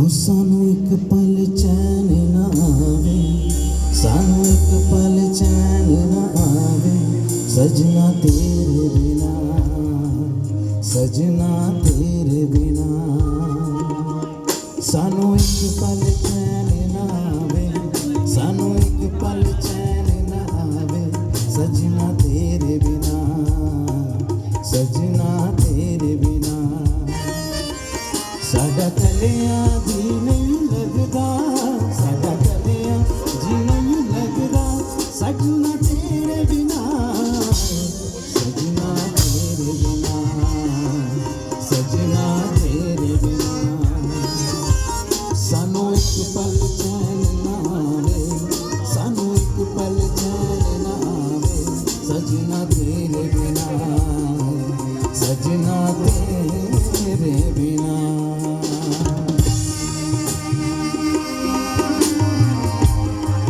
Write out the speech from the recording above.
सानू एक पल चैन ना आवे, सानू एक पल चैन ना आवे, सजना तेरे बिना, सजना तेरे बिना। सानू एक पल चैन ना आवे, सानू एक पल चैन ना आवे, सजना तेरे बिना, सजना तेरे बिना। साडा कलियां जी नहीं लगदा, साडा कलियां जी नहीं लगदा, सजना तेरे बिना, सजना तेरे बिना, सजना तेरे बिना। सानू एक पल चैन ना आवे, सानू एक पल चैन ना आवे, सजना तेरे बिना, सजना तेरे बिना।